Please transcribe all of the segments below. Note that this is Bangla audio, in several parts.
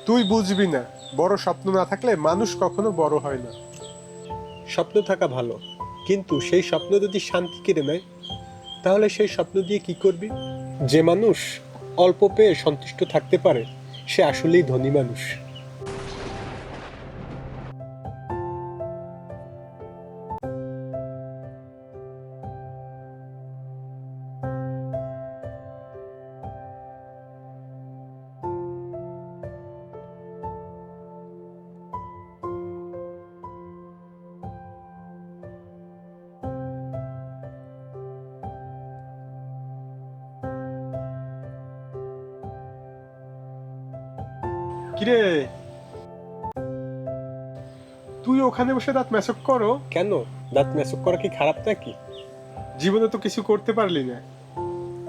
তুই বুঝবি না, বড় স্বপ্ন না থাকলে মানুষ কখনো বড় হয় না। স্বপ্ন থাকা ভালো, কিন্তু সেই স্বপ্ন যদি শান্তি কেড়ে নেয়, তাহলে সেই স্বপ্ন দিয়ে কি করবি? যে মানুষ অল্প পেয়ে সন্তুষ্ট থাকতে পারে, সে আসলেই ধনী মানুষ। কিরে, তুই ওখানে বসে দাঁত মেসক করো? কেন? দাঁত মেসক করা কি খারাপ নাকি? জীবনে তো কিছু করতে পারলি না।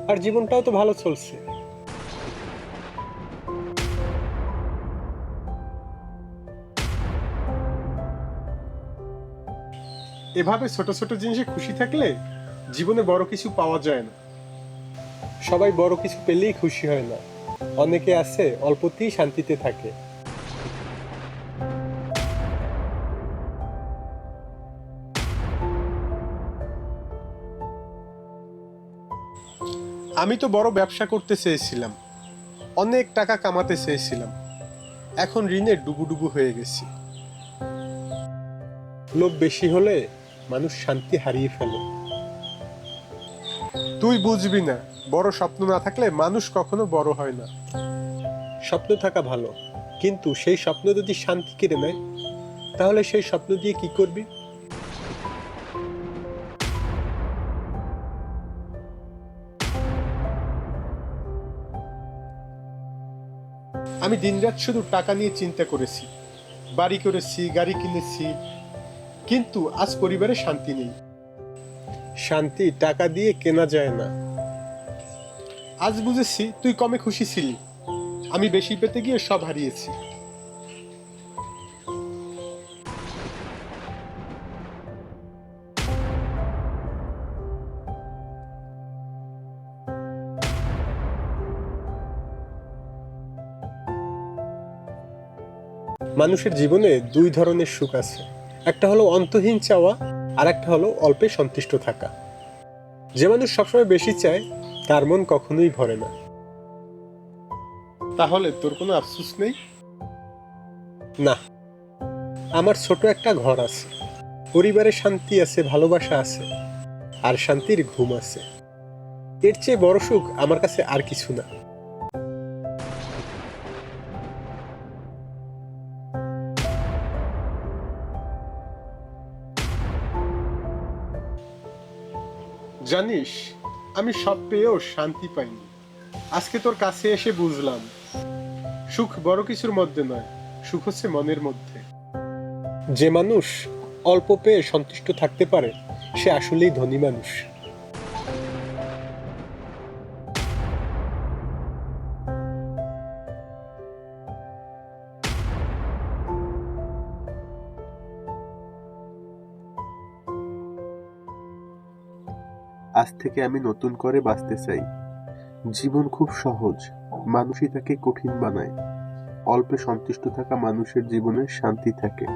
আর জীবনটাও তো ভালো চলছে। এভাবে ছোট ছোট জিনিসে খুশি থাকলে জীবনে বড় কিছু পাওয়া যায় না। সবাই বড় কিছু পেলেই খুশি হয় না। অনেকে আছে অল্পতেই শান্তিতে থাকে। আমি তো বড় ব্যবসা করতে চেয়েছিলাম, অনেক টাকা কামাতে চেয়েছিলাম, এখন ঋণে ডুবুডুবু হয়ে গেছি। লোভ বেশি হলে মানুষ শান্তি হারিয়ে ফেলে। তুই বুঝবি না, বড় স্বপ্ন না থাকলে মানুষ কখনো বড় হয় না। স্বপ্ন থাকা ভালো, কিন্তু সেই স্বপ্ন যদি শান্তি কেড়ে নেয়, তাহলে সেই স্বপ্ন দিয়ে কি করবি? আমি দিনরাত শুধু টাকা নিয়ে চিন্তা করেছি, বাড়ি করেছি, গাড়ি কিনেছি, কিন্তু আজ পরিবারে শান্তি নেই। শান্তি টাকা দিয়ে কেনা যায় না। আজ বুঝেছি তুই কমে খুশি ছিলি, আমি বেশি পেতে গিয়ে সব হারিয়েছি। মানুষের জীবনে দুই ধরনের সুখ আছে। একটা হলো অন্তহীন চাওয়া, আর একটা হলো অল্পে সন্তুষ্ট থাকা। যে মানুষ সবসময় বেশি চায়, তার মন কখনোই ভরে না। তাহলে তোর কোনো আফসোস নেই? না, আমার ছোট একটা ঘর আছে, পরিবারে শান্তি আছে, ভালোবাসা আছে, আর শান্তির ঘুম আছে। এর চেয়ে বড় সুখ আমার কাছে আর কিছু না। জানিস, আমি সব পেয়েও শান্তি পাইনি। আজকে তোর কাছে এসে বুঝলাম, সুখ বড় কিছুর মধ্যে নয়, সুখ হচ্ছে মনের মধ্যে। যে মানুষ অল্প পেয়ে সন্তুষ্ট থাকতে পারে, সে আসলেই ধনী মানুষ। আজ থেকে আমি নতুন করে বাঁচতে চাই। জীবন খুব সহজ, মানুষই তাকে কঠিন বানায়। অল্পে সন্তুষ্ট থাকা মানুষের জীবনে শান্তি থাকে।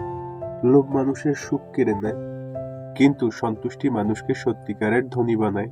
লোভ মানুষের সুখ কেড়ে নেয়, কিন্তু সন্তুষ্টি মানুষকে সত্যিকারের ধনী বানায়।